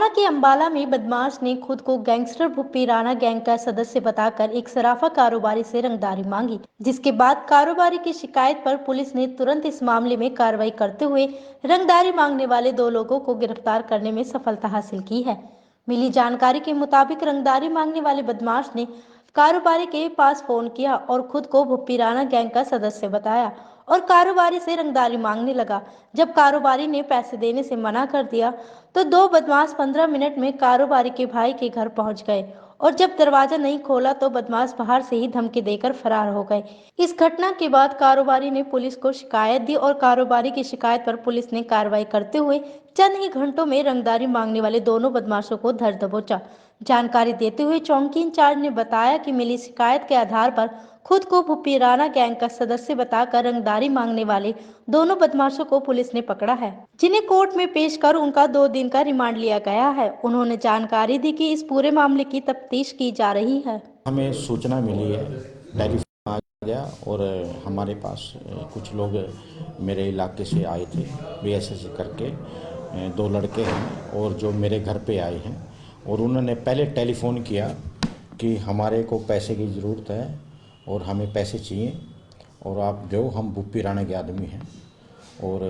हरियाणा के अंबाला में बदमाश ने खुद को गैंगस्टर भुप्पी राणा गैंग का सदस्य बताकर एक सराफा कारोबारी से रंगदारी मांगी, जिसके बाद कारोबारी की शिकायत पर पुलिस ने तुरंत इस मामले में कार्रवाई करते हुए रंगदारी मांगने वाले 2 लोगों को गिरफ्तार करने में सफलता हासिल की है। मिली जानकारी के मुताबिक रंगदारी मांगने वाले बदमाश ने कारोबारी के पास फोन किया और खुद को भुप्पी राणा गैंग का सदस्य बताया और कारोबारी से रंगदारी मांगने लगा। जब कारोबारी ने पैसे देने से मना कर दिया तो 2 बदमाश 15 मिनट में कारोबारी के भाई के घर पहुंच गए और जब दरवाजा नहीं खोला तो बदमाश बाहर से ही धमकी देकर फरार हो गए। इस घटना के बाद कारोबारी ने पुलिस को शिकायत दी और कारोबारी की शिकायत पर पुलिस ने कार्रवाई करते हुए चंद ही घंटों में रंगदारी मांगने वाले दोनों बदमाशों को धर दबोचा। जानकारी देते हुए चौकी इंचार्ज ने बताया कि मिली शिकायत के आधार पर खुद को भुप्पी राणा गैंग का सदस्य बताकर रंगदारी मांगने वाले दोनों बदमाशों को पुलिस ने पकड़ा है, जिन्हें कोर्ट में पेश कर उनका 2 दिन का रिमांड लिया गया है। उन्होंने जानकारी दी कि इस पूरे मामले की तफ्तीश की जा रही है। हमें सूचना मिली है, टेलीफोन आ गया और हमारे पास कुछ लोग मेरे इलाके से आए थे, बीएसएस करके 2 लड़के हैं और जो मेरे घर पे आए हैं और उन्होंने पहले टेलीफोन किया कि हमारे को पैसे की ज़रूरत है और हमें पैसे चाहिए और आप दो, हम भुप्पी राणा के आदमी हैं। और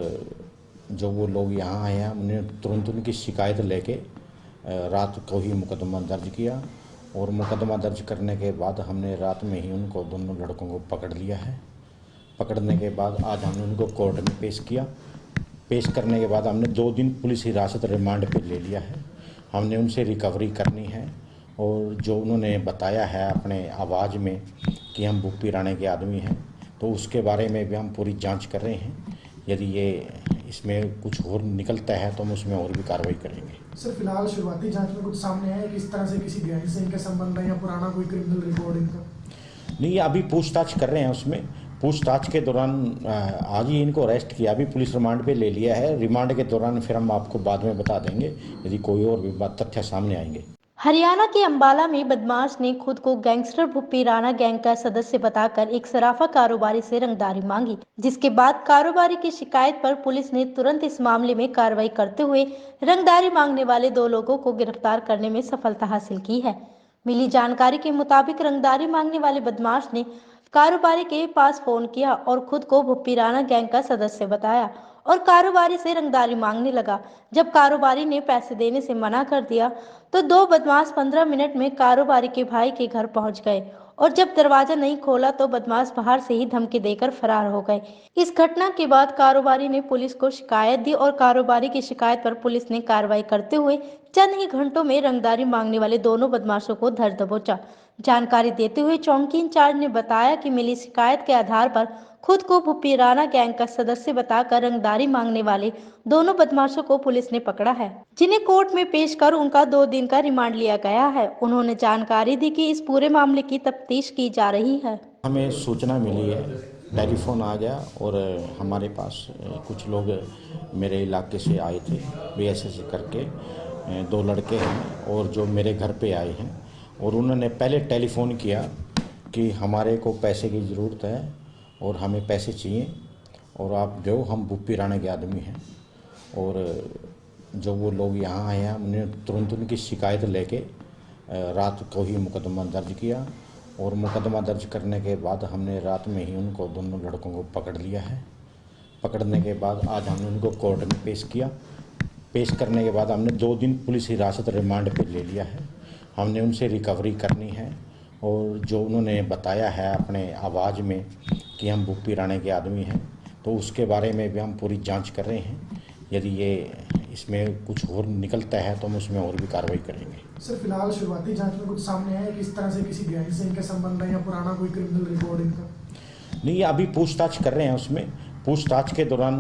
जो वो लोग यहाँ आए हैं उन्होंने तुरंत उनकी शिकायत लेके रात को ही मुकदमा दर्ज किया और मुकदमा दर्ज करने के बाद हमने रात में ही उनको दोनों लड़कों को पकड़ लिया है। पकड़ने के बाद आज हमने उनको कोर्ट में पेश किया। पेश करने के बाद हमने 2 दिन पुलिस हिरासत रिमांड पे ले लिया है। हमने उनसे रिकवरी करनी है और जो उन्होंने बताया है अपने आवाज़ में कि हम भुप्पी राणा के आदमी हैं, तो उसके बारे में भी हम पूरी जांच कर रहे हैं। यदि ये इसमें कुछ और निकलता है तो हम उसमें और भी कार्रवाई करेंगे। सर, फिलहाल शुरुआती जांच में कुछ सामने आया कि इस तरह से किसी गैंग से इनके संबंध है या पुराना कोई क्रिमिनल रिकॉर्ड इनका? नहीं, अभी पूछताछ कर रहे हैं। उसमें पूछताछ के दौरान आज ही इनको अरेस्ट किया, अभी पुलिस रिमांड पे ले लिया है। रिमांड के दौरान फिर हम आपको बाद में बता देंगे यदि कोई और भी बात तथ्य सामने आएंगे। हरियाणा के अंबाला में बदमाश ने खुद को गैंगस्टर भुप्पी राणा गैंग का सदस्य बताकर एक सराफा कारोबारी से रंगदारी मांगी, जिसके बाद कारोबारी की शिकायत पर पुलिस ने तुरंत इस मामले में कार्रवाई करते हुए रंगदारी मांगने वाले 2 लोगों को गिरफ्तार करने में सफलता हासिल की है। मिली जानकारी के मुताबिक रंगदारी मांगने वाले बदमाश ने कारोबारी के पास फोन किया और खुद को भुप्पी राणा गैंग का सदस्य बताया और कारोबारी से रंगदारी मांगने लगा। जब कारोबारी ने पैसे देने से मना कर दिया तो 2 बदमाश 15 मिनट में कारोबारी के भाई के घर पहुंच गए और जब दरवाजा नहीं खोला तो बदमाश बाहर से ही धमकी देकर फरार हो गए। इस घटना के बाद कारोबारी ने पुलिस को शिकायत दी और कारोबारी की शिकायत पर पुलिस ने कार्रवाई करते हुए चंद ही घंटों में रंगदारी मांगने वाले दोनों बदमाशों को धर दबोचा। जानकारी देते हुए चौकी इंचार्ज ने बताया कि मिली शिकायत के आधार पर खुद को भुप्पी राणा गैंग का सदस्य बताकर रंगदारी मांगने वाले दोनों बदमाशों को पुलिस ने पकड़ा है, जिन्हें कोर्ट में पेश कर उनका 2 दिन का रिमांड लिया गया है। उन्होंने जानकारी दी कि इस पूरे मामले की तफ्तीश की जा रही है। हमें सूचना मिली है, टेलीफोन आ गया और हमारे पास कुछ लोग मेरे इलाके से आए थे, बीएसएस करके 2 लड़के हैं और जो मेरे घर पे आए हैं और उन्होंने पहले टेलीफोन किया कि हमारे को पैसे की ज़रूरत है और हमें पैसे चाहिए और आप दो, हम भुप्पी राणा के आदमी हैं। और जो वो लोग यहाँ आए हैं उन्होंने तुरंत उनकी शिकायत लेके रात को ही मुकदमा दर्ज किया और मुकदमा दर्ज करने के बाद हमने रात में ही उनको दोनों लड़कों को पकड़ लिया है। पकड़ने के बाद आज हमने उनको कोर्ट में पेश किया। पेश करने के बाद हमने 2 दिन पुलिस हिरासत रिमांड पे ले लिया है। हमने उनसे रिकवरी करनी है और जो उन्होंने बताया है अपने आवाज़ में कि हम भुप्पी राणा के आदमी हैं, तो उसके बारे में भी हम पूरी जांच कर रहे हैं। यदि ये इसमें कुछ और निकलता है तो हम उसमें और भी कार्रवाई करेंगे। सर, फिलहाल शुरुआती जांच में कुछ सामने आया कि इस तरह से किसी गैंग से इनके संबंध है या पुराना कोई क्रिमिनल रिकॉर्ड इनका? नहीं, अभी पूछताछ कर रहे हैं। उसमें पूछताछ के दौरान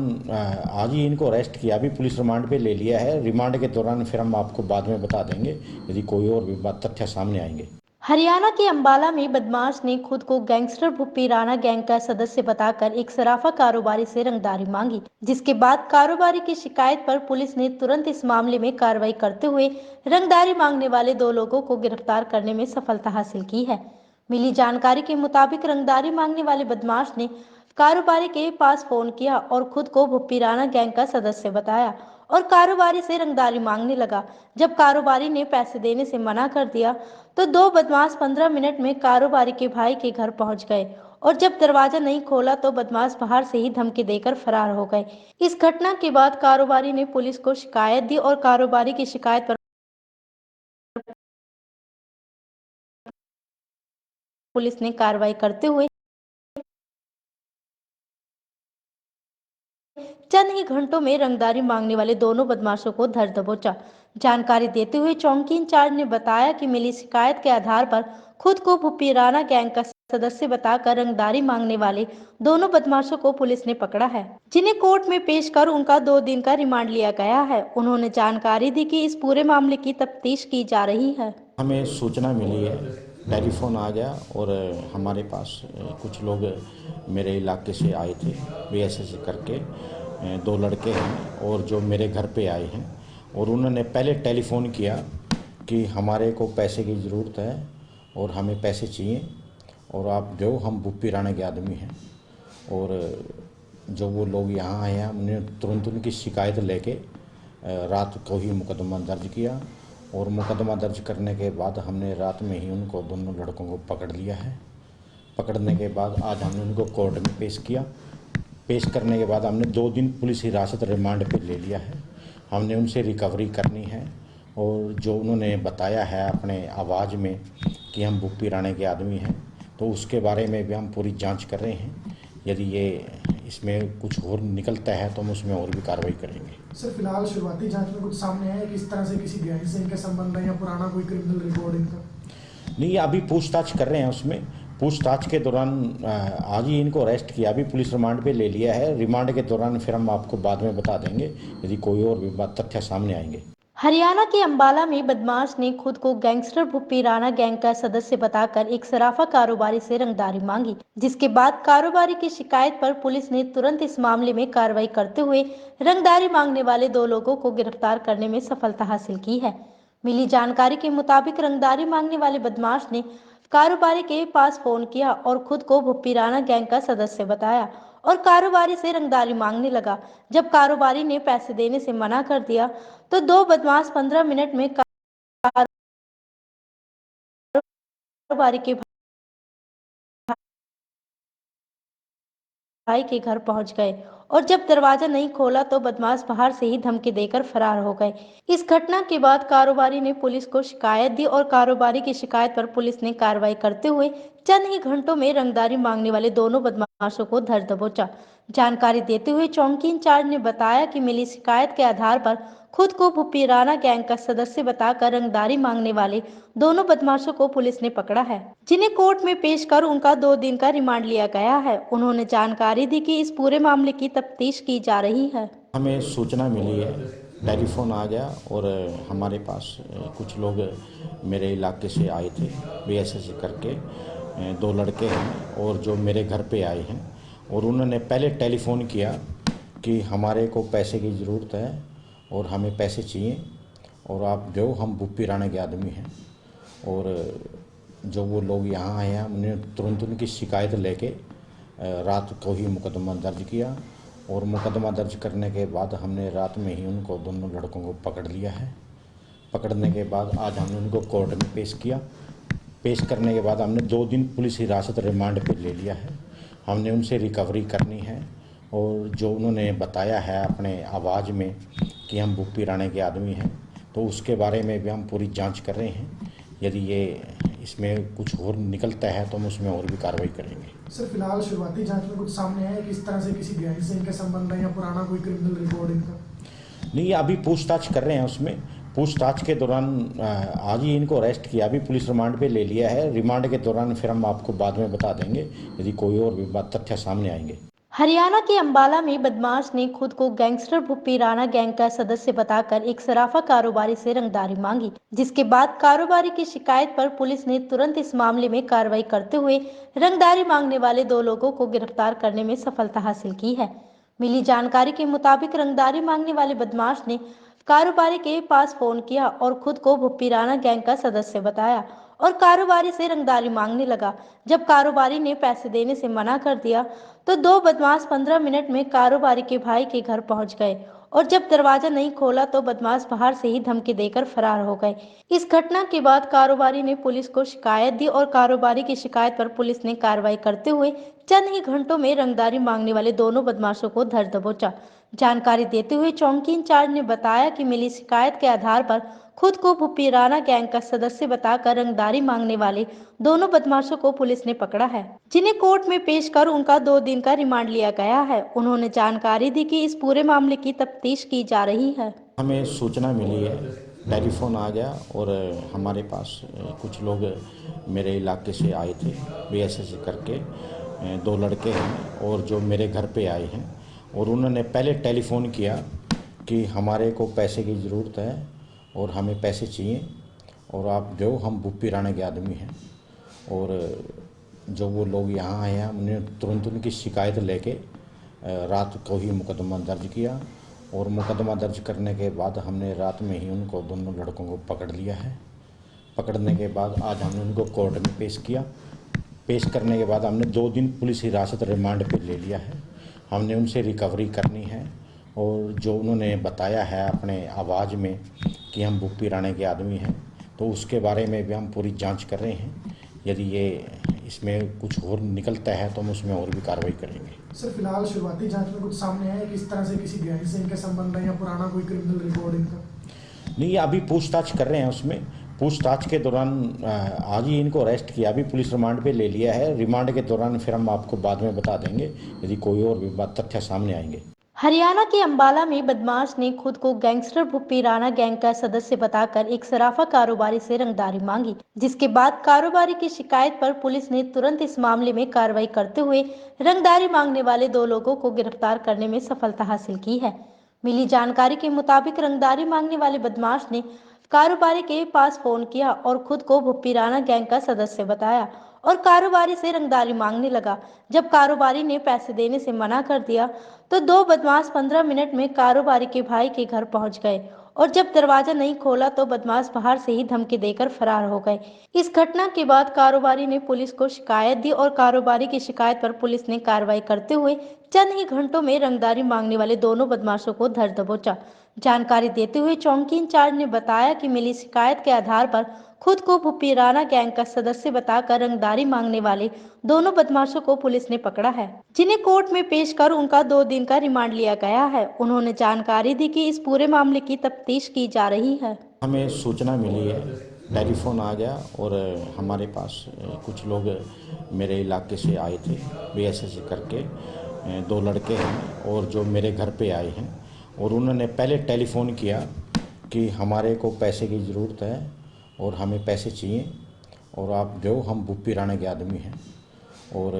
आज ही इनको अरेस्ट किया, अभी पुलिस रिमांड पे ले लिया है। रिमांड के दौरान फिर हम आपको बाद में बता देंगे यदि कोई और भी बात तथ्य सामने आएंगे। हरियाणा के अंबाला में बदमाश ने खुद को गैंगस्टर भुप्पी राणा गैंग का सदस्य बताकर एक सराफा कारोबारी से रंगदारी मांगी, जिसके बाद कारोबारी की शिकायत पर पुलिस ने तुरंत इस मामले में कार्रवाई करते हुए रंगदारी मांगने वाले 2 लोगों को गिरफ्तार करने में सफलता हासिल की है। मिली जानकारी के मुताबिक रंगदारी मांगने वाले बदमाश ने कारोबारी के पास फोन किया और खुद को भुप्पी राणा गैंग का सदस्य बताया और कारोबारी से रंगदारी मांगने लगा। जब कारोबारी ने पैसे देने से मना कर दिया तो दो बदमाश 15 मिनट में कारोबारी के भाई के घर पहुंच गए और जब दरवाजा नहीं खोला तो बदमाश बाहर से ही धमकी देकर फरार हो गए। इस घटना के बाद कारोबारी ने पुलिस को शिकायत दी और कारोबारी की शिकायत पर पुलिस ने कार्रवाई करते हुए चंद ही घंटों में रंगदारी मांगने वाले दोनों बदमाशों को धर दबोचा। जानकारी देते हुए चौकी इंचार्ज ने बताया कि मिली शिकायत के आधार पर खुद को भुप्पीराना गैंग का सदस्य बताकर रंगदारी मांगने वाले दोनों बदमाशों को पुलिस ने पकड़ा है, जिन्हें कोर्ट में पेश कर उनका 2 दिन का रिमांड लिया गया है। उन्होंने जानकारी दी कि इस पूरे मामले की तफ्तीश की जा रही है। हमें सूचना मिली है, टेलीफोन आ गया और हमारे पास कुछ लोग मेरे इलाके से आए थे, वे ऐसे करके 2 लड़के हैं और जो मेरे घर पे आए हैं और उन्होंने पहले टेलीफोन किया कि हमारे को पैसे की ज़रूरत है और हमें पैसे चाहिए और आप जो हम भुप्पीराना के आदमी हैं। और जो वो लोग यहाँ आए हैं हमने तुरंत उनकी शिकायत लेके रात को ही मुकदमा दर्ज किया और मुकदमा दर्ज करने के बाद हमने रात में ही उनको दोनों लड़कों को पकड़ लिया है। पकड़ने के बाद आज हमने उनको कोर्ट में पेश किया। पेश करने के बाद हमने 2 दिन पुलिस हिरासत रिमांड पे ले लिया है। हमने उनसे रिकवरी करनी है और जो उन्होंने बताया है अपने आवाज़ में कि हम भुप्पीराना के आदमी हैं, तो उसके बारे में भी हम पूरी जांच कर रहे हैं। यदि ये इसमें कुछ और निकलता है तो हम उसमें और भी कार्रवाई करेंगे। सर, फिलहाल शुरुआती जांच में कुछ सामने आया है कि इस तरह से किसी गैंग से इनके संबंध है या पुराना कोई क्रिमिनल रिकॉर्ड इनका? नहीं, अभी पूछताछ कर रहे हैं। उसमें पूछताछ के दौरान आज ही इनको अरेस्ट किया, अभी पुलिस रिमांड पे ले लिया है। रिमांड के दौरान फिर हम आपको बाद में बता देंगे यदि कोई और भी बात तथ्य सामने आएंगे। हरियाणा के अंबाला में बदमाश ने खुद को गैंगस्टर भुप्पीराना गैंग का सदस्य बताकर एक सराफा कारोबारी से रंगदारी मांगी, जिसके बाद कारोबारी की शिकायत पर पुलिस ने तुरंत इस मामले में कार्रवाई करते हुए रंगदारी मांगने वाले 2 लोगों को गिरफ्तार करने में सफलता हासिल की है। मिली जानकारी के मुताबिक रंगदारी मांगने वाले बदमाश ने कारोबारी के पास फोन किया और खुद को भुप्पीराना गैंग का सदस्य बताया और कारोबारी से रंगदारी मांगने लगा। जब कारोबारी ने पैसे देने से मना कर दिया तो दो बदमाश 15 मिनट में कारोबारी के भाई के घर पहुंच गए और जब दरवाजा नहीं खोला तो बदमाश बाहर से ही धमकी देकर फरार हो गए। इस घटना के बाद कारोबारी ने पुलिस को शिकायत दी और कारोबारी की शिकायत पर पुलिस ने कार्रवाई करते हुए चंद ही घंटों में रंगदारी मांगने वाले दोनों बदमाशों को धर दबोचा। जानकारी देते हुए चौकी इंचार्ज ने बताया कि मिली शिकायत के आधार पर खुद को भुप्पीराना गैंग का सदस्य बताकर रंगदारी मांगने वाले दोनों बदमाशों को पुलिस ने पकड़ा है, जिन्हें कोर्ट में पेश कर उनका 2 दिन का रिमांड लिया गया है। उन्होंने जानकारी दी कि इस पूरे मामले की तफ्तीश की जा रही है। हमें सूचना मिली है, टेलीफोन आ गया और हमारे पास कुछ लोग मेरे इलाके से आए थे, वे ऐसे करके 2 लड़के हैं और जो मेरे घर पे आए हैं और उन्होंने पहले टेलीफोन किया कि हमारे को पैसे की ज़रूरत है और हमें पैसे चाहिए और आप जो हम भुप्पीराना के आदमी हैं। और जो वो लोग यहाँ आए हैं हमने तुरंत उनकी शिकायत लेके रात को ही मुकदमा दर्ज किया और मुकदमा दर्ज करने के बाद हमने रात में ही उनको दोनों लड़कों को पकड़ लिया है। पकड़ने के बाद आज हमने उनको कोर्ट में पेश किया। पेश करने के बाद हमने 2 दिन पुलिस हिरासत रिमांड पे ले लिया है। हमने उनसे रिकवरी करनी है और जो उन्होंने बताया है अपने आवाज़ में कि हम भुप्पीराना के आदमी हैं, तो उसके बारे में भी हम पूरी जांच कर रहे हैं। यदि ये इसमें कुछ और निकलता है तो हम उसमें और भी कार्रवाई करेंगे। सर, फिलहाल शुरुआती जांच में कुछ सामने आया है कि इस तरह से किसी गैंग से इनके संबंध है या पुराना कोई क्रिमिनल रिकॉर्ड इनका? नहीं, अभी पूछताछ कर रहे हैं। उसमें पूछताछ के दौरान आज ही इनको अरेस्ट किया, अभी पुलिस रिमांड पे ले लिया है। रिमांड के दौरान फिर हम आपको बाद में बता देंगे यदि कोई और भी बात तथ्य सामने आएंगे। हरियाणा के अंबाला में बदमाश ने खुद को गैंगस्टर भुप्पीराना गैंग का सदस्य बताकर एक सराफा कारोबारी से रंगदारी मांगी, जिसके बाद कारोबारी की शिकायत पर पुलिस ने तुरंत इस मामले में कार्रवाई करते हुए रंगदारी मांगने वाले 2 लोगों को गिरफ्तार करने में सफलता हासिल की है। मिली जानकारी के मुताबिक रंगदारी मांगने वाले बदमाश ने कारोबारी के पास फोन किया और खुद को भुप्पीराना गैंग का सदस्य बताया और कारोबारी से रंगदारी मांगने लगा। जब कारोबारी ने पैसे देने से मना कर दिया तो दो बदमाश 15 मिनट में कारोबारी के भाई के घर पहुंच गए और जब दरवाजा नहीं खोला तो बदमाश बाहर से ही धमकी देकर फरार हो गए। इस घटना के बाद कारोबारी ने पुलिस को शिकायत दी और कारोबारी की शिकायत पर पुलिस ने कार्रवाई करते हुए चंद ही घंटों में रंगदारी मांगने वाले दोनों बदमाशों को धर दबोचा। जानकारी देते हुए चौकी इंचार्ज ने बताया कि मिली शिकायत के आधार पर खुद को भुप्पीराना गैंग का सदस्य बताकर रंगदारी मांगने वाले दोनों बदमाशों को पुलिस ने पकड़ा है, जिन्हें कोर्ट में पेश कर उनका 2 दिन का रिमांड लिया गया है। उन्होंने जानकारी दी कि इस पूरे मामले की तफ्तीश की जा रही है। हमें सूचना मिली है, टेलीफोन आ गया और हमारे पास कुछ लोग मेरे इलाके से आए थे, बीएसएस करके 2 लड़के हैं और जो मेरे घर पे आए हैं और उन्होंने पहले टेलीफोन किया कि हमारे को पैसे की ज़रूरत है और हमें पैसे चाहिए और आप जो हम भुप्पीराना के आदमी हैं। और जो वो लोग यहाँ आए हैं हमने तुरंत उनकी शिकायत लेके रात को ही मुकदमा दर्ज किया और मुकदमा दर्ज करने के बाद हमने रात में ही उनको दोनों लड़कों को पकड़ लिया है। पकड़ने के बाद आज हमने उनको कोर्ट में पेश किया। पेश करने के बाद हमने 2 दिन पुलिस हिरासत रिमांड पे ले लिया है। हमने उनसे रिकवरी करनी है और जो उन्होंने बताया है अपने आवाज़ में कि हम भुप्पीराना के आदमी हैं, तो उसके बारे में भी हम पूरी जांच कर रहे हैं। यदि ये इसमें कुछ और निकलता है तो हम उसमें और भी कार्रवाई करेंगे। सर, फिलहाल शुरुआती जांच में कुछ सामने आया है कि इस तरह से किसी गैंग से इनके संबंध है या पुराना कोई क्रिमिनल रिकॉर्ड इनका? नहीं, अभी पूछताछ कर रहे हैं। उसमें पूछताछ के दौरान आज ही इनको अरेस्ट किया, अभी पुलिस रिमांड पे ले लिया है। रिमांड के दौरान फिर हम आपको बाद में बता देंगे यदि कोई और भी बात तथ्य सामने आएंगे। हरियाणा के अंबाला में बदमाश ने खुद को गैंगस्टर भुप्पीराना गैंग का सदस्य बताकर एक सराफा कारोबारी से रंगदारी मांगी, जिसके बाद कारोबारी की शिकायत पर पुलिस ने तुरंत इस मामले में कार्रवाई करते हुए रंगदारी मांगने वाले 2 लोगों को गिरफ्तार करने में सफलता हासिल की है। मिली जानकारी के मुताबिक रंगदारी मांगने वाले बदमाश ने कारोबारी के पास फोन किया और खुद को भुप्पीराना गैंग का सदस्य बताया और कारोबारी से रंगदारी मांगने लगा। जब कारोबारी ने पैसे देने से मना कर दिया तो 2 बदमाश 15 मिनट में कारोबारी के भाई के घर पहुंच गए और जब दरवाजा नहीं खोला तो बदमाश बाहर से ही धमकी देकर फरार हो गए। इस घटना के बाद कारोबारी ने पुलिस को शिकायत दी और कारोबारी की शिकायत पर पुलिस ने कार्रवाई करते हुए चंद ही घंटों में रंगदारी मांगने वाले दोनों बदमाशों को धर दबोचा। जानकारी देते हुए चौकी इंचार्ज ने बताया कि मिली शिकायत के आधार पर खुद को भुप्पीराना गैंग का सदस्य बताकर रंगदारी मांगने वाले दोनों बदमाशों को पुलिस ने पकड़ा है, जिन्हें कोर्ट में पेश कर उनका 2 दिन का रिमांड लिया गया है। उन्होंने जानकारी दी कि इस पूरे मामले की तफ्तीश की जा रही है। हमें सूचना मिली है, टेलीफोन आ गया और हमारे पास कुछ लोग मेरे इलाके से आए थे, बीएसएस करके 2 लड़के हैं और जो मेरे घर पे आए हैं और उन्होंने पहले टेलीफोन किया कि हमारे को पैसे की ज़रूरत है और हमें पैसे चाहिए और आप जो हम भुप्पीराना के आदमी हैं। और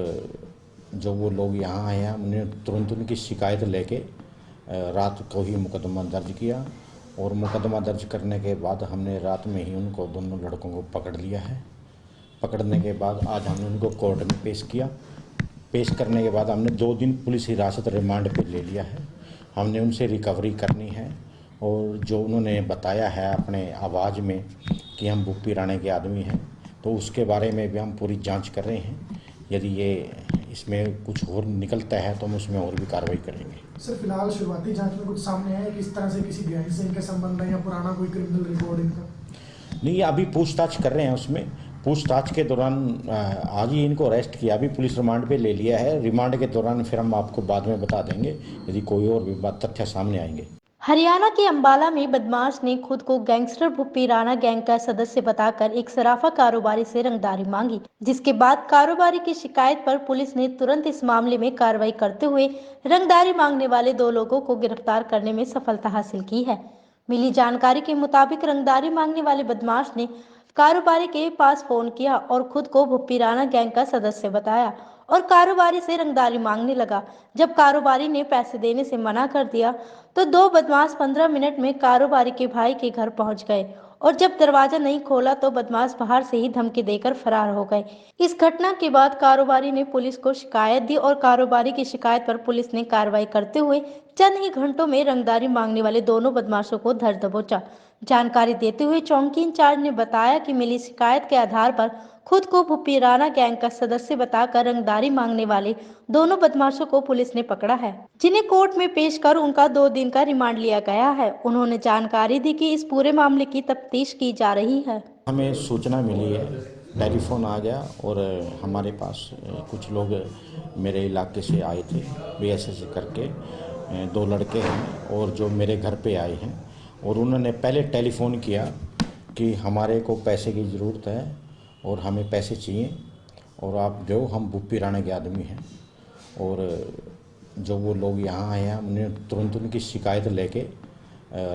जो वो लोग यहाँ आए हैं हमने तुरंत उनकी शिकायत लेके रात को ही मुकदमा दर्ज किया और मुकदमा दर्ज करने के बाद हमने रात में ही उनको दोनों लड़कों को पकड़ लिया है। पकड़ने के बाद आज हमने उनको कोर्ट में पेश किया। पेश करने के बाद हमने 2 दिन पुलिस हिरासत रिमांड पे ले लिया है। हमने उनसे रिकवरी करनी है और जो उन्होंने बताया है अपने आवाज़ में कि हम भुप्पीराना के आदमी हैं, तो उसके बारे में भी हम पूरी जांच कर रहे हैं। यदि ये इसमें कुछ और निकलता है तो हम उसमें और भी कार्रवाई करेंगे। सर, फिलहाल शुरुआती जांच में कुछ सामने आया है कि इस तरह से किसी गैंग से इनके संबंध है या पुराना कोई क्रिमिनल रिकॉर्ड इनका? नहीं, अभी पूछताछ कर रहे हैं। उसमें पूछताछ के दौरान आज ही इनको अरेस्ट किया, अभी पुलिस रिमांड पे ले लिया है। रिमांड के दौरान फिर हम आपको बाद में बता देंगे यदि कोई और भी बात तथ्य सामने आएंगे। हरियाणा के अंबाला में बदमाश ने खुद को गैंगस्टर भुप्पीराना गैंग का सदस्य बताकर एक सराफा कारोबारी से रंगदारी मांगी, जिसके बाद कारोबारी की शिकायत पर पुलिस ने तुरंत इस मामले में कार्रवाई करते हुए रंगदारी मांगने वाले 2 लोगों को गिरफ्तार करने में सफलता हासिल की है। मिली जानकारी के मुताबिक रंगदारी मांगने वाले बदमाश ने कारोबारी के पास फोन किया और खुद को भुप्पीराना गैंग का सदस्य बताया और कारोबारी से रंगदारी मांगने लगा। जब कारोबारी ने पैसे देने से मना कर दिया तो 2 बदमाश 15 मिनट में कारोबारी के भाई के घर पहुंच गए और जब दरवाजा नहीं खोला तो बदमाश बाहर से ही धमकी देकर फरार हो गए। इस घटना के बाद कारोबारी ने पुलिस को शिकायत दी और कारोबारी की शिकायत पर पुलिस ने कार्रवाई करते हुए चंद ही घंटों में रंगदारी मांगने वाले दोनों बदमाशों को धर दबोचा। जानकारी देते हुए चौकी इंचार्ज ने बताया कि मिली शिकायत के आधार पर खुद को भुप्पीराना गैंग का सदस्य बताकर रंगदारी मांगने वाले दोनों बदमाशों को पुलिस ने पकड़ा है, जिन्हें कोर्ट में पेश कर उनका 2 दिन का रिमांड लिया गया है। उन्होंने जानकारी दी कि इस पूरे मामले की तफ्तीश की जा रही है। हमें सूचना मिली है, टेलीफोन आ गया और हमारे पास कुछ लोग मेरे इलाके से आए थे, BSS करके 2 लड़के हैं और जो मेरे घर पे आए हैं, और उन्होंने पहले टेलीफोन किया कि हमारे को पैसे की ज़रूरत है और हमें पैसे चाहिए और आप दो, हम बुप्पी राणा के आदमी हैं। और जो वो लोग यहाँ आए हैं, हमने तुरंत उनकी शिकायत लेके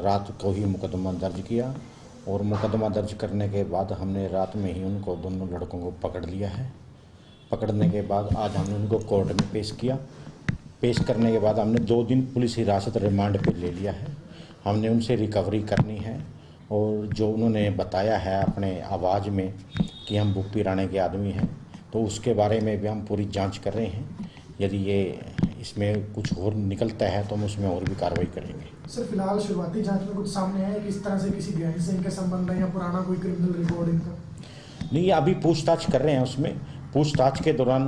रात को ही मुकदमा दर्ज किया और मुकदमा दर्ज करने के बाद हमने रात में ही उनको, दोनों लड़कों को पकड़ लिया है। पकड़ने के बाद आज हमने उनको कोर्ट में पेश किया। पेश करने के बाद हमने 2 दिन पुलिस हिरासत रिमांड पे ले लिया है। हमने उनसे रिकवरी करनी है और जो उन्होंने बताया है अपने आवाज़ में कि हम बुप्पी राणा के आदमी हैं, तो उसके बारे में भी हम पूरी जांच कर रहे हैं। यदि ये इसमें कुछ और निकलता है तो हम उसमें और भी कार्रवाई करेंगे। सर, फिलहाल शुरुआती जांच में कुछ सामने आया है कि इस तरह से किसी गैंग से इनके संबंध है या पुराना कोई क्रिमिनल रिकॉर्ड इनका? नहीं, अभी पूछताछ कर रहे हैं। उसमें पूछताछ के दौरान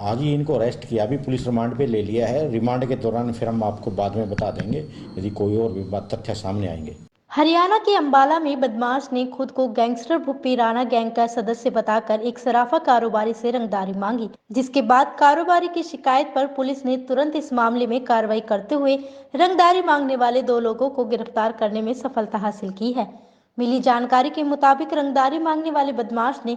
आज ही इनको अरेस्ट किया, अभी पुलिस रिमांड पे ले लिया है। रिमांड के दौरान फिर हम आपको बाद में बता देंगे यदि कोई और भी बात तथ्य सामने आएंगे। हरियाणा के अंबाला में बदमाश ने खुद को गैंगस्टर भुप्पी राणा गैंग का सदस्य बताकर एक सराफा कारोबारी से रंगदारी मांगी, जिसके बाद कारोबारी की शिकायत पर पुलिस ने तुरंत इस मामले में कार्रवाई करते हुए रंगदारी मांगने वाले 2 लोगों को गिरफ्तार करने में सफलता हासिल की है। मिली जानकारी के मुताबिक रंगदारी मांगने वाले बदमाश ने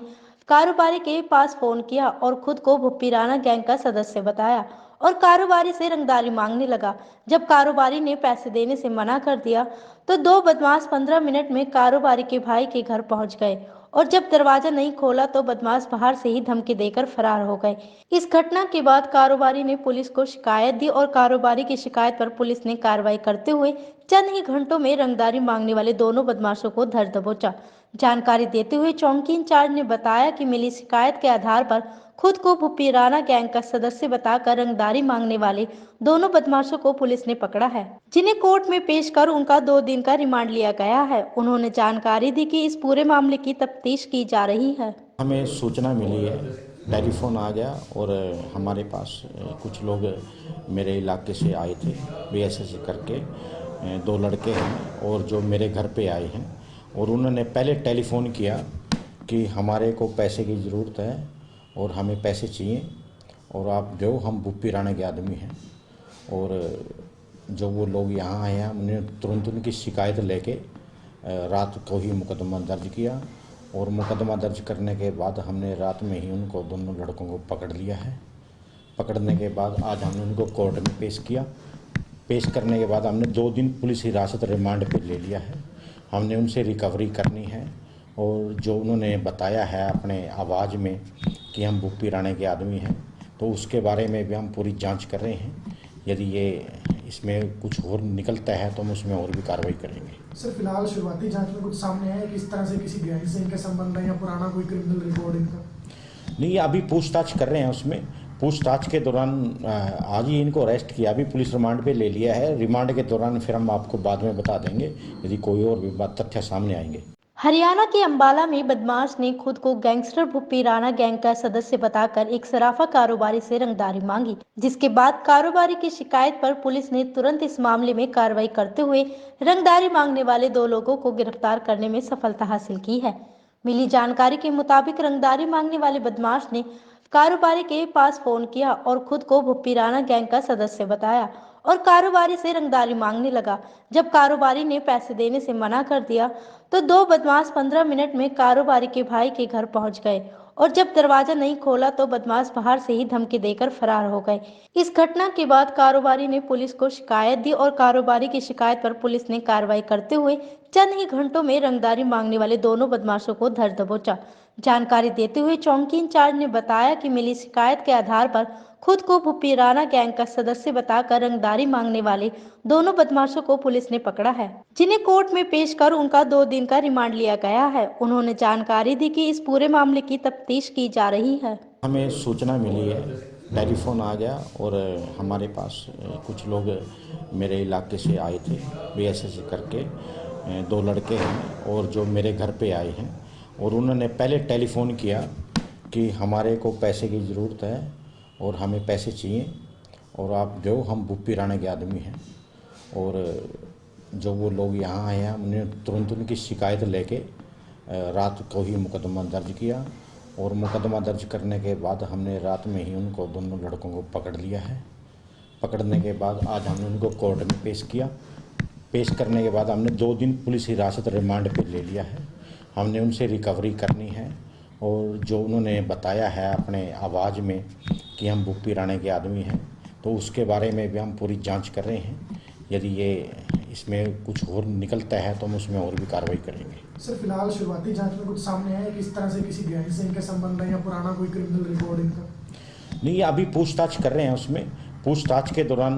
कारोबारी के पास फोन किया और खुद को भुप्पी राणा गैंग का सदस्य बताया और कारोबारी से रंगदारी मांगने लगा। जब कारोबारी ने पैसे देने से मना कर दिया तो 2 बदमाश 15 मिनट में कारोबारी के भाई के घर पहुंच गए और जब दरवाजा नहीं खोला तो बदमाश बाहर से ही धमकी देकर फरार हो गए। इस घटना के बाद कारोबारी ने पुलिस को शिकायत दी और कारोबारी की शिकायत पर पुलिस ने कार्रवाई करते हुए चंद ही घंटों में रंगदारी मांगने वाले दोनों बदमाशों को धर दबोचा। जानकारी देते हुए चौकी इंचार्ज ने बताया कि मिली शिकायत के आधार पर खुद को भुप्पी राणा गैंग का सदस्य बताकर रंगदारी मांगने वाले दोनों बदमाशों को पुलिस ने पकड़ा है, जिन्हें कोर्ट में पेश कर उनका 2 दिन का रिमांड लिया गया है। उन्होंने जानकारी दी कि इस पूरे मामले की तफ्तीश की जा रही है। हमें सूचना मिली है, टेलीफोन आ गया और हमारे पास कुछ लोग मेरे इलाके से आए थे, BSS करके 2 लड़के हैं और जो मेरे घर पे आए हैं, और उन्होंने पहले टेलीफोन किया कि हमारे को पैसे की ज़रूरत है और हमें पैसे चाहिए और आप दो, हम बुप्पी राणा के आदमी हैं। और जो वो लोग यहाँ आए हैं, हमने तुरंत उनकी शिकायत लेके रात को ही मुकदमा दर्ज किया और मुकदमा दर्ज करने के बाद हमने रात में ही उनको, दोनों लड़कों को पकड़ लिया है। पकड़ने के बाद आज हमने उनको कोर्ट में पेश किया। पेश करने के बाद हमने 2 दिन पुलिस हिरासत रिमांड पे ले लिया है। हमने उनसे रिकवरी करनी है और जो उन्होंने बताया है अपने आवाज़ में कि हम बुप्पी राणा के आदमी हैं, तो उसके बारे में भी हम पूरी जांच कर रहे हैं। यदि ये इसमें कुछ और निकलता है तो हम उसमें और भी कार्रवाई करेंगे। सर, फिलहाल शुरुआती जांच में कुछ सामने आया है कि इस तरह से किसी गैंग से इनके संबंध है या पुराना कोई क्रिमिनल रिकॉर्ड इनका? नहीं, अभी पूछताछ कर रहे हैं। उसमें पूछताछ के दौरान आज ही इनको अरेस्ट किया, अभी पुलिस रिमांड पे ले लिया है। रिमांड के दौरान फिर हम आपको बाद में बता देंगे यदि कोई और भी बात तथ्य सामने आएंगे। हरियाणा के अंबाला में बदमाश ने खुद को गैंगस्टर भुप्पी राणा गैंग का सदस्य बताकर एक सराफा कारोबारी से रंगदारी मांगी, जिसके बाद कारोबारी की शिकायत पर पुलिस ने तुरंत इस मामले में कार्रवाई करते हुए रंगदारी मांगने वाले 2 लोगों को गिरफ्तार करने में सफलता हासिल की है। मिली जानकारी के मुताबिक रंगदारी मांगने वाले बदमाश ने कारोबारी के पास फोन किया और खुद को भुप्पी राणा गैंग का सदस्य बताया और कारोबारी से रंगदारी मांगने लगा। जब कारोबारी ने पैसे देने से मना कर दिया तो 2 बदमाश 15 मिनट में कारोबारी के भाई के घर पहुंच गए और जब दरवाजा नहीं खोला तो बदमाश बाहर से ही धमकी देकर फरार हो गए। इस घटना के बाद कारोबारी ने पुलिस को शिकायत दी और कारोबारी की शिकायत पर पुलिस ने कार्रवाई करते हुए चंद ही घंटों में रंगदारी मांगने वाले दोनों बदमाशों को धर दबोचा। जानकारी देते हुए चौकी इंचार्ज ने बताया कि मिली शिकायत के आधार पर खुद को भुप्पी राणा गैंग का सदस्य बताकर रंगदारी मांगने वाले दोनों बदमाशों को पुलिस ने पकड़ा है, जिन्हें कोर्ट में पेश कर उनका 2 दिन का रिमांड लिया गया है। उन्होंने जानकारी दी कि इस पूरे मामले की तफ्तीश की जा रही है। हमें सूचना मिली है, टेलीफोन आ गया और हमारे पास कुछ लोग मेरे इलाके से आए थे, BSS करके 2 लड़के हैं और जो मेरे घर पे आए हैं, और उन्होंने पहले टेलीफोन किया कि हमारे को पैसे की ज़रूरत है और हमें पैसे चाहिए और आप दो, हम बुप्पी राणा के आदमी हैं। और जो वो लोग यहाँ आए हैं उन्हें तुरंत उनकी शिकायत लेके रात को ही मुकदमा दर्ज किया और मुकदमा दर्ज करने के बाद हमने रात में ही उनको दोनों लड़कों को पकड़ लिया है। पकड़ने के बाद आज हमने उनको कोर्ट में पेश किया। पेश करने के बाद हमने 2 दिन पुलिस हिरासत रिमांड पे ले लिया है। हमने उनसे रिकवरी करनी है और जो उन्होंने बताया है अपने आवाज़ में कि हम बुप्पी राणा के आदमी हैं, तो उसके बारे में भी हम पूरी जांच कर रहे हैं। यदि ये इसमें कुछ और निकलता है तो हम उसमें और भी कार्रवाई करेंगे। सर फिलहाल शुरुआती जांच में कुछ सामने आया है कि इस तरह से किसी गैंग से इनके संबंध है या पुराना कोई क्रिमिनल रिकॉर्ड इनका? नहीं, अभी पूछताछ कर रहे हैं। उसमें पूछताछ के दौरान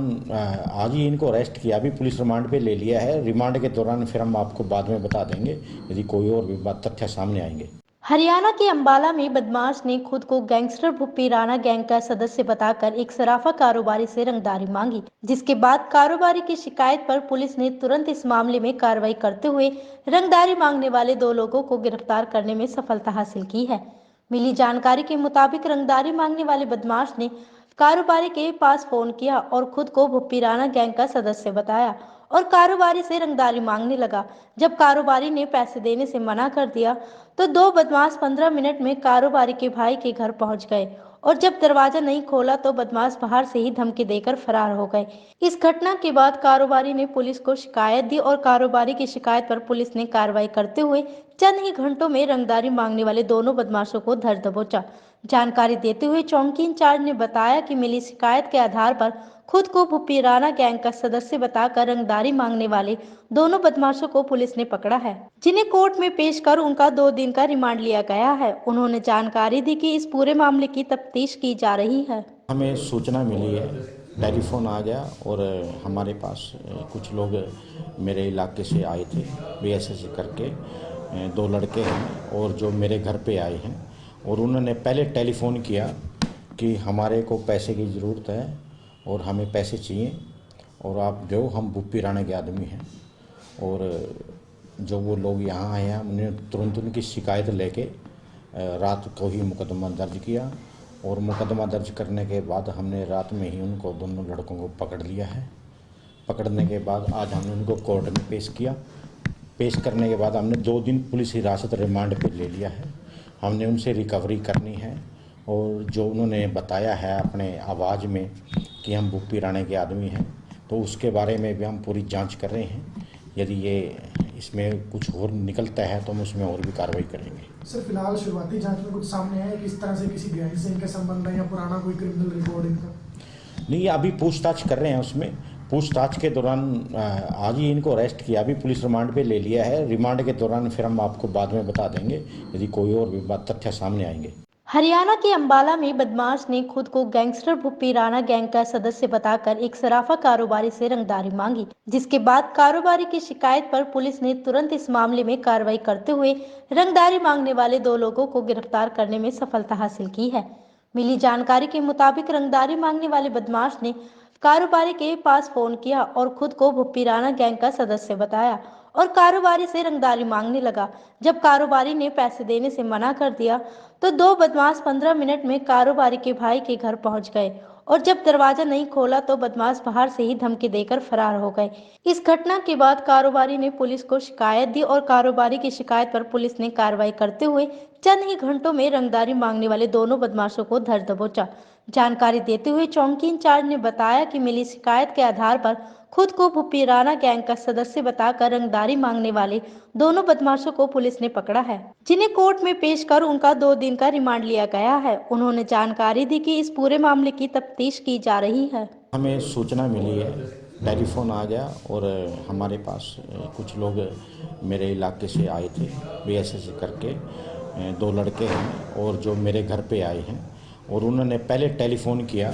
आज ही इनको अरेस्ट किया, अभी पुलिस रिमांड पे ले लिया है। रिमांड के दौरान फिर हम आपको बाद में बता देंगे यदि कोई और भी बात तथ्य सामने आएंगे। हरियाणा के अंबाला में बदमाश ने खुद को गैंगस्टर भुप्पी राणा गैंग का सदस्य बताकर एक सराफा कारोबारी से रंगदारी मांगी, जिसके बाद कारोबारी की शिकायत पर पुलिस ने तुरंत इस मामले में कार्रवाई करते हुए रंगदारी मांगने वाले 2 लोगों को गिरफ्तार करने में सफलता हासिल की है। मिली जानकारी के मुताबिक रंगदारी मांगने वाले बदमाश ने कारोबारी के पास फोन किया और खुद को भुप्पी राणा गैंग का सदस्य बताया और कारोबारी से रंगदारी मांगने लगा। जब कारोबारी ने पैसे देने से मना कर दिया तो 2 बदमाश 15 मिनट में कारोबारी के भाई के घर पहुंच गए और जब दरवाजा नहीं खोला तो बदमाश बाहर से ही धमकी देकर फरार हो गए। इस घटना के बाद कारोबारी ने पुलिस को शिकायत दी और कारोबारी की शिकायत पर पुलिस ने कार्रवाई करते हुए चंद ही घंटों में रंगदारी मांगने वाले दोनों बदमाशों को धर दबोचा। जानकारी देते हुए चौकी इंचार्ज ने बताया कि मिली शिकायत के आधार पर खुद को भुप्पी राणा गैंग का सदस्य बताकर रंगदारी मांगने वाले दोनों बदमाशों को पुलिस ने पकड़ा है, जिन्हें कोर्ट में पेश कर उनका 2 दिन का रिमांड लिया गया है। उन्होंने जानकारी दी कि इस पूरे मामले की तफ्तीश की जा रही है। हमें सूचना मिली है, टेलीफोन आ गया और हमारे पास कुछ लोग मेरे इलाके से आए थे, बीएसएस करके 2 लड़के हैं और जो मेरे घर पे आए हैं और उन्होंने पहले टेलीफोन किया कि हमारे को पैसे की ज़रूरत है और हमें पैसे चाहिए और आप दो, हम बुप्पी राणा के आदमी हैं। और जो वो लोग यहाँ आए हैं उन्हें तुरंत उनकी शिकायत लेके रात को ही मुकदमा दर्ज किया और मुकदमा दर्ज करने के बाद हमने रात में ही उनको दोनों लड़कों को पकड़ लिया है। पकड़ने के बाद आज हमने उनको कोर्ट में पेश किया। पेश करने के बाद हमने 2 दिन पुलिस हिरासत रिमांड पे ले लिया है। हमने उनसे रिकवरी करनी है और जो उन्होंने बताया है अपने आवाज़ में कि हम बुप्पी राणा के आदमी हैं, तो उसके बारे में भी हम पूरी जांच कर रहे हैं। यदि ये इसमें कुछ और निकलता है तो हम उसमें और भी कार्रवाई करेंगे। सर फिलहाल शुरुआती जांच में कुछ सामने आया है कि इस तरह से किसी गैंग से इनके संबंध है या पुराना कोई क्रिमिनल रिकॉर्ड इनका? नहीं, अभी पूछताछ कर रहे हैं। उसमें पूछताछ के दौरान आज ही इनको अरेस्ट किया, अभी पुलिस रिमांड पे ले लिया है। रिमांड के दौरान फिर हम आपको बाद में बता देंगे यदि कोई और भी बात तथ्य सामने आएंगे। हरियाणा के अंबाला में बदमाश ने खुद को गैंगस्टर भुप्पी राणा गैंग का सदस्य बताकर एक सराफा कारोबारी से रंगदारी मांगी, जिसके बाद कारोबारी की शिकायत पर पुलिस ने तुरंत इस मामले में कार्रवाई करते हुए रंगदारी मांगने वाले 2 लोगों को गिरफ्तार करने में सफलता हासिल की है। मिली जानकारी के मुताबिक रंगदारी मांगने वाले बदमाश ने कारोबारी के पास फोन किया और खुद को भुप्पी राणा गैंग का सदस्य बताया और कारोबारी से रंगदारी मांगने लगा। जब कारोबारी ने पैसे देने से मना कर दिया तो 2 बदमाश 15 मिनट में कारोबारी के भाई के घर पहुंच गए और जब दरवाजा नहीं खोला तो बदमाश बाहर से ही धमकी देकर फरार हो गए। इस घटना के बाद कारोबारी ने पुलिस को शिकायत दी और कारोबारी की शिकायत पर पुलिस ने कार्रवाई करते हुए चंद ही घंटों में रंगदारी मांगने वाले दोनों बदमाशों को धर दबोचा। जानकारी देते हुए चौकी इंचार्ज ने बताया कि मिली शिकायत के आधार पर खुद को भुप्पी राणा गैंग का सदस्य बताकर रंगदारी मांगने वाले दोनों बदमाशों को पुलिस ने पकड़ा है, जिन्हें कोर्ट में पेश कर उनका 2 दिन का रिमांड लिया गया है। उन्होंने जानकारी दी कि इस पूरे मामले की तफ्तीश की जा रही है। हमें सूचना मिली है, टेलीफोन आ गया और हमारे पास कुछ लोग मेरे इलाके से आए थे, बीएसएस करके 2 लड़के हैं और जो मेरे घर पे आए हैं और उन्होंने पहले टेलीफोन किया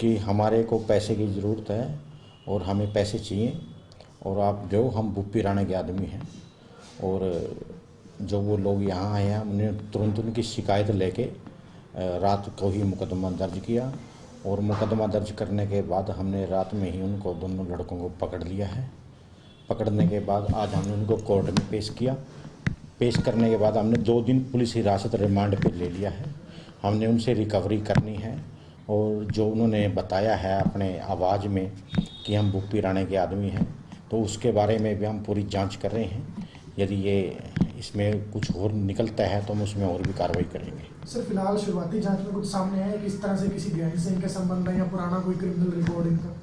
कि हमारे को पैसे की ज़रूरत है और हमें पैसे चाहिए और आप दो, हम बुप्पी राणा के आदमी हैं। और जो वो लोग यहाँ आए हैं उन्हें तुरंत उनकी शिकायत लेके रात को ही मुकदमा दर्ज किया और मुकदमा दर्ज करने के बाद हमने रात में ही उनको दोनों लड़कों को पकड़ लिया है। पकड़ने के बाद आज हमने उनको कोर्ट में पेश किया। पेश करने के बाद हमने 2 दिन पुलिस हिरासत रिमांड पे ले लिया है। हमने उनसे रिकवरी करनी है और जो उन्होंने बताया है अपने आवाज़ में कि हम बुप्पी राणे के आदमी हैं, तो उसके बारे में भी हम पूरी जांच कर रहे हैं। यदि ये इसमें कुछ और निकलता है तो हम उसमें और भी कार्रवाई करेंगे। सर फिलहाल शुरुआती जांच में कुछ सामने आया है कि इस तरह से किसी गैंग से इनके संबंध है या पुराना कोई क्रिमिनल रिकॉर्ड इनका?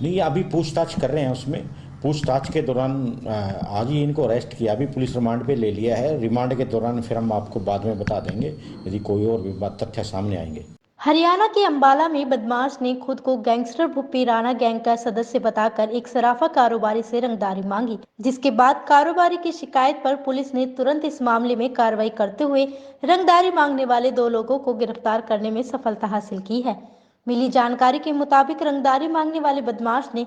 नहीं, अभी पूछताछ कर रहे हैं। उसमें पूछताछ के दौरान आज ही इनको अरेस्ट किया, अभी पुलिस रिमांड पे ले लिया है। रिमांड के दौरान फिर हम आपको बाद में बता देंगे यदि कोई और भी बात तथ्य सामने आएंगे। हरियाणा के अंबाला में बदमाश ने खुद को गैंगस्टर भुप्पी राणा गैंग का सदस्य बताकर एक सराफा कारोबारी से रंगदारी मांगी, जिसके बाद कारोबारी की शिकायत पर पुलिस ने तुरंत इस मामले में कार्रवाई करते हुए रंगदारी मांगने वाले 2 लोगों को गिरफ्तार करने में सफलता हासिल की है। मिली जानकारी के मुताबिक रंगदारी मांगने वाले बदमाश ने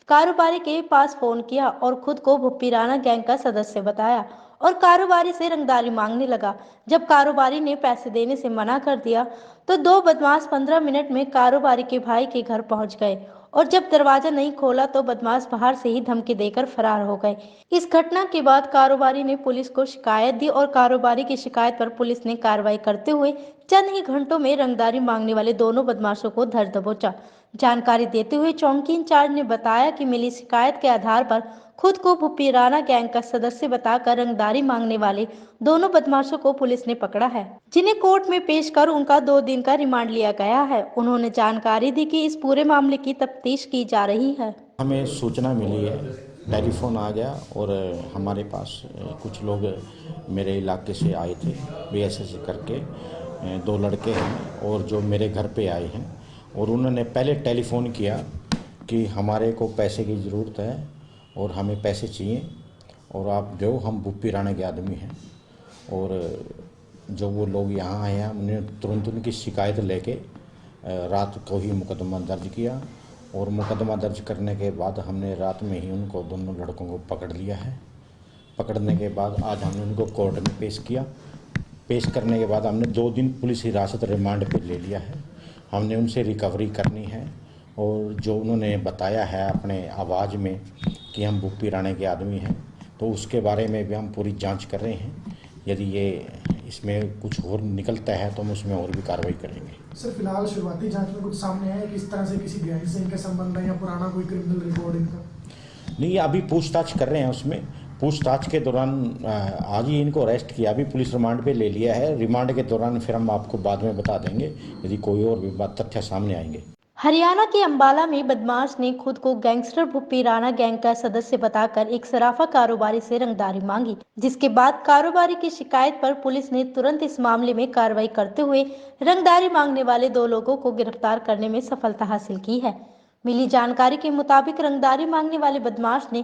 कारोबारी के पास फोन किया और खुद को भुप्पी राणा गैंग का सदस्य बताया और कारोबारी से रंगदारी मांगने लगा। जब कारोबारी ने पैसे देने से मना कर दिया तो 2 बदमाश 15 मिनट में कारोबारी के भाई के घर पहुंच गए और जब दरवाजा नहीं खोला तो बदमाश बाहर से ही धमकी देकर फरार हो गए। इस घटना के बाद कारोबारी ने पुलिस को शिकायत दी और कारोबारी की शिकायत पर पुलिस ने कार्रवाई करते हुए चंद ही घंटों में रंगदारी मांगने वाले दोनों बदमाशों को धर दबोचा। जानकारी देते हुए चौकी इंचार्ज ने बताया कि मिली शिकायत के आधार पर खुद को भुप्पी राणा गैंग का सदस्य बताकर रंगदारी मांगने वाले दोनों बदमाशों को पुलिस ने पकड़ा है, जिन्हें कोर्ट में पेश कर उनका 2 दिन का रिमांड लिया गया है। उन्होंने जानकारी दी कि इस पूरे मामले की तफ्तीश की जा रही है। हमें सूचना मिली है, टेलीफोन आ गया और हमारे पास कुछ लोग मेरे इलाके से आए थे, BSS करके 2 लड़के हैं और जो मेरे घर पे आए हैं, और उन्होंने पहले टेलीफोन किया कि हमारे को पैसे की ज़रूरत है और हमें पैसे चाहिए और आप दो, हम भुप्पी राणे के आदमी हैं। और जब वो लोग यहाँ आए हैं, हमने तुरंत उनकी शिकायत लेके रात को ही मुकदमा दर्ज किया और मुकदमा दर्ज करने के बाद हमने रात में ही उनको दोनों लड़कों को पकड़ लिया है। पकड़ने के बाद आज हमने उनको कोर्ट में पेश किया। पेश करने के बाद हमने 2 दिन पुलिस हिरासत रिमांड पे ले लिया है। हमने उनसे रिकवरी करनी है और जो उन्होंने बताया है अपने आवाज़ में कि हम भुप्पी राणे के आदमी हैं, तो उसके बारे में भी हम पूरी जांच कर रहे हैं। यदि ये इसमें कुछ और निकलता है तो हम उसमें और भी कार्रवाई करेंगे। सर फिलहाल शुरुआती जांच में कुछ सामने आया है कि इस तरह से किसी गैंग से इनके संबंध है या पुराना कोई क्रिमिनल रिकॉर्ड इनका? नहीं, अभी पूछताछ कर रहे हैं। उसमें पूछताछ के दौरान आज ही इनको अरेस्ट किया, अभी पुलिस रिमांड पे ले लिया है। रिमांड के दौरान फिर हम आपको बाद में बता देंगे यदि कोई और भी बात तथ्य सामने आएंगे। हरियाणा के अंबाला में बदमाश ने खुद को गैंगस्टर भुप्पी राणा गैंग का सदस्य बताकर एक सराफा कारोबारी से रंगदारी मांगी, जिसके बाद कारोबारी की शिकायत पर पुलिस ने तुरंत इस मामले में कार्रवाई करते हुए रंगदारी मांगने वाले 2 लोगों को गिरफ्तार करने में सफलता हासिल की है। मिली जानकारी के मुताबिक रंगदारी मांगने वाले बदमाश ने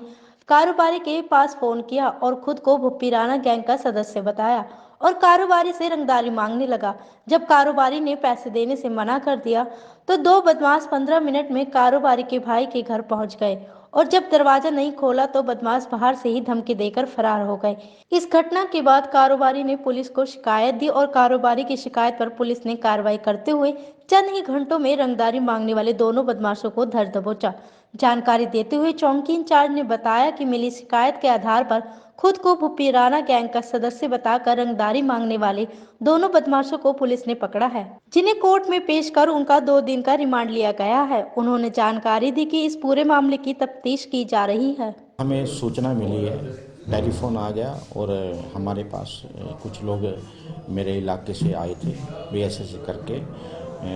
कारोबारी के पास फोन किया और खुद को भुप्पी राणा गैंग का सदस्य बताया और कारोबारी से रंगदारी मांगने लगा। जब कारोबारी ने पैसे देने से मना कर दिया तो 2 बदमाश 15 मिनट में कारोबारी के भाई के घर पहुंच गए और जब दरवाजा नहीं खोला तो बदमाश बाहर से ही धमकी देकर फरार हो गए। इस घटना के बाद कारोबारी ने पुलिस को शिकायत दी और कारोबारी की शिकायत पर पुलिस ने कार्रवाई करते हुए चंद ही घंटों में रंगदारी मांगने वाले दोनों बदमाशों को धर दबोचा। जानकारी देते हुए चौकी इंचार्ज ने बताया कि मिली शिकायत के आधार पर खुद को भुप्पी राणा गैंग का सदस्य बताकर रंगदारी मांगने वाले दोनों बदमाशों को पुलिस ने पकड़ा है, जिन्हें कोर्ट में पेश कर उनका 2 दिन का रिमांड लिया गया है। उन्होंने जानकारी दी कि इस पूरे मामले की तफ्तीश की जा रही है। हमें सूचना मिली है, टेलीफोन आ गया और हमारे पास कुछ लोग मेरे इलाके से आए थे, BSS करके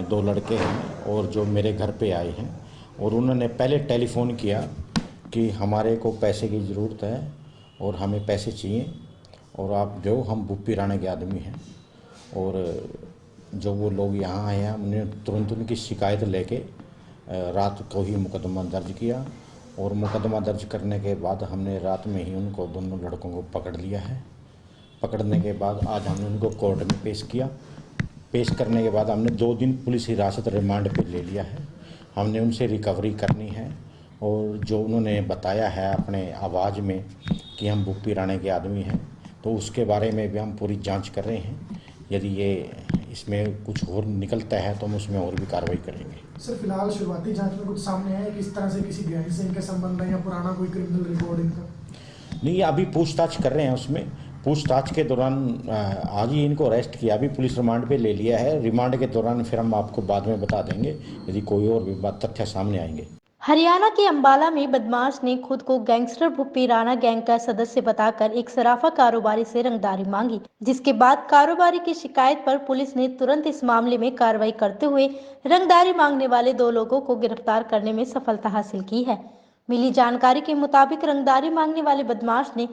2 लड़के हैं और जो मेरे घर पे आए हैं, और उन्होंने पहले टेलीफोन किया कि हमारे को पैसे की ज़रूरत है और हमें पैसे चाहिए और आप दो, हम भुप्पी राणे के आदमी हैं। और जो वो लोग यहाँ आए हैं, हमने तुरंत उनकी शिकायत लेके रात को ही मुकदमा दर्ज किया और मुकदमा दर्ज करने के बाद हमने रात में ही उनको दोनों लड़कों को पकड़ लिया है। पकड़ने के बाद आज हमने उनको कोर्ट में पेश किया। पेश करने के बाद हमने 2 दिन पुलिस हिरासत रिमांड पे ले लिया है। हमने उनसे रिकवरी करनी है और जो उन्होंने बताया है अपने आवाज़ में कि हम भुप्पी राणे के आदमी हैं, तो उसके बारे में भी हम पूरी जांच कर रहे हैं। यदि ये इसमें कुछ और निकलता है तो हम उसमें और भी कार्रवाई करेंगे। सर फिलहाल शुरुआती जांच में कुछ सामने आया है कि इस तरह से किसी गैंग से इनके संबंध है या पुराना कोई क्रिमिनल रिकॉर्ड इनका? नहीं, अभी पूछताछ कर रहे हैं। उसमें पूछताछ के दौरान आज ही इनको अरेस्ट किया, अभी पुलिस रिमांड पे ले लिया है। रिमांड के दौरान फिर हम आपको बाद में बता देंगे यदि कोई और भी बात तथ्य सामने आएंगे। हरियाणा के अंबाला में बदमाश ने खुद को गैंगस्टर भुप्पी राणा गैंग का सदस्य बताकर एक सराफा कारोबारी से रंगदारी मांगी, जिसके बाद कारोबारी की शिकायत पर पुलिस ने तुरंत इस मामले में कार्रवाई करते हुए रंगदारी मांगने वाले 2 लोगों को गिरफ्तार करने में सफलता हासिल की है। मिली जानकारी के मुताबिक रंगदारी मांगने वाले बदमाश ने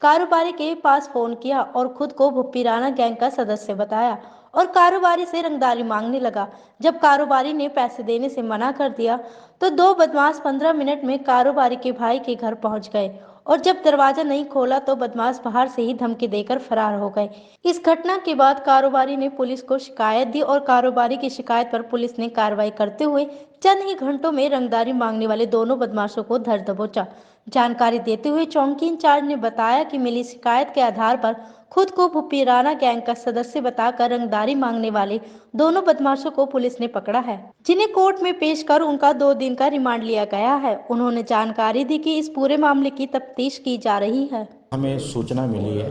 कारोबारी के पास फोन किया और खुद को भुप्पी राणा गैंग का सदस्य बताया और कारोबारी से रंगदारी मांगने लगा। जब कारोबारी ने पैसे देने से मना कर दिया तो 2 बदमाश 15 मिनट में कारोबारी के भाई के घर पहुंच गए और जब दरवाजा नहीं खोला तो बदमाश बाहर से ही धमकी देकर फरार हो गए। इस घटना के बाद कारोबारी ने पुलिस को शिकायत दी और कारोबारी की शिकायत पर पुलिस ने कार्रवाई करते हुए चंद ही घंटों में रंगदारी मांगने वाले दोनों बदमाशों को धर दबोचा। जानकारी देते हुए चौकी इंचार्ज ने बताया कि मिली शिकायत के आधार पर खुद को भुप्पी राणा गैंग का सदस्य बताकर रंगदारी मांगने वाले दोनों बदमाशों को पुलिस ने पकड़ा है, जिन्हें कोर्ट में पेश कर उनका 2 दिन का रिमांड लिया गया है। उन्होंने जानकारी दी कि इस पूरे मामले की तफ्तीश की जा रही है। हमें सूचना मिली है,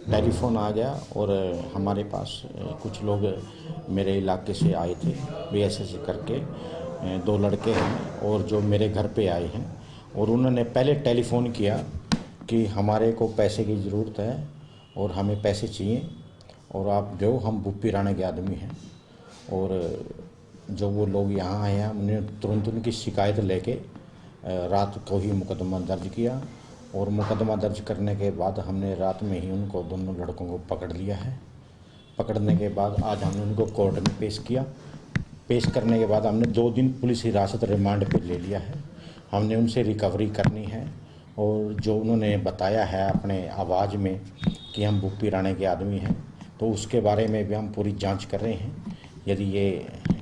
टेलीफोन आ गया और हमारे पास कुछ लोग मेरे इलाके से आए थे, BSS करके 2 लड़के हैं और जो मेरे घर पे आए हैं और उन्होंने पहले टेलीफोन किया कि हमारे को पैसे की ज़रूरत है और हमें पैसे चाहिए और आप दो, हम भुप्पी राणा के आदमी हैं। और जब वो लोग यहाँ आए हैं उन्हें तुरंत उनकी शिकायत लेके रात को ही मुकदमा दर्ज किया और मुकदमा दर्ज करने के बाद हमने रात में ही उनको दोनों लड़कों को पकड़ लिया है। पकड़ने के बाद आज हमने उनको कोर्ट में पेश किया। पेश करने के बाद हमने 2 दिन पुलिस हिरासत रिमांड पे ले लिया है। हमने उनसे रिकवरी करनी है और जो उन्होंने बताया है अपने आवाज़ में कि हम भुप्पी राणा के आदमी हैं, तो उसके बारे में भी हम पूरी जांच कर रहे हैं। यदि ये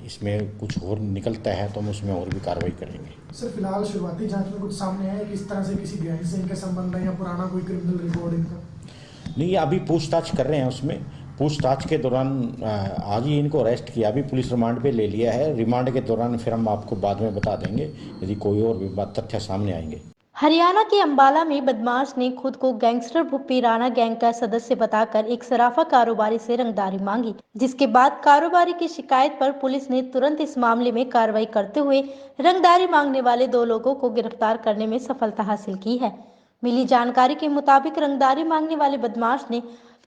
इसमें कुछ और निकलता है तो हम उसमें और भी कार्रवाई करेंगे। सर, फिलहाल शुरुआती जांच में कुछ सामने आया है कि इस तरह से किसी गैंग से इनके संबंध है या पुराना कोई क्रिमिनल रिकॉर्ड इनका? नहीं, अभी पूछताछ कर रहे हैं। उसमें पूछताछ के दौरान आज ही इनको अरेस्ट किया, अभी पुलिस रिमांड पे ले लिया है। रिमांड के दौरान फिर हम आपको बाद में बता देंगे यदि कोई और भी बात तथ्य सामने आएंगे। हरियाणा के अंबाला में बदमाश ने खुद को गैंगस्टर भुप्पी राणा गैंग का सदस्य बताकर एक सराफा कारोबारी से रंगदारी मांगी, जिसके बाद कारोबारी की शिकायत पर पुलिस ने तुरंत इस मामले में कार्रवाई करते हुए रंगदारी मांगने वाले 2 लोगों को गिरफ्तार करने में सफलता हासिल की है। मिली जानकारी के मुताबिक रंगदारी मांगने वाले बदमाश ने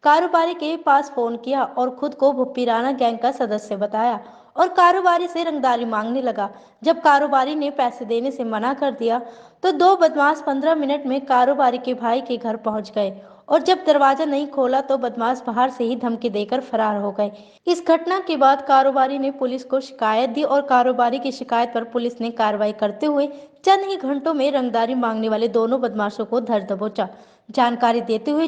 कारोबारी के पास फोन किया और खुद को भुप्पी राणा गैंग का सदस्य बताया और कारोबारी से रंगदारी मांगने लगा। जब कारोबारी ने पैसे देने से मना कर दिया तो 2 बदमाश 15 मिनट में कारोबारी के भाई के घर पहुंच गए और जब दरवाजा नहीं खोला तो बदमाश बाहर से ही धमकी देकर फरार हो गए। इस घटना के बाद कारोबारी ने पुलिस को शिकायत दी और कारोबारी की शिकायत पर पुलिस ने कार्रवाई करते हुए चंद ही घंटों में रंगदारी मांगने वाले दोनों बदमाशों को धर दबोचा। जानकारी देते हुए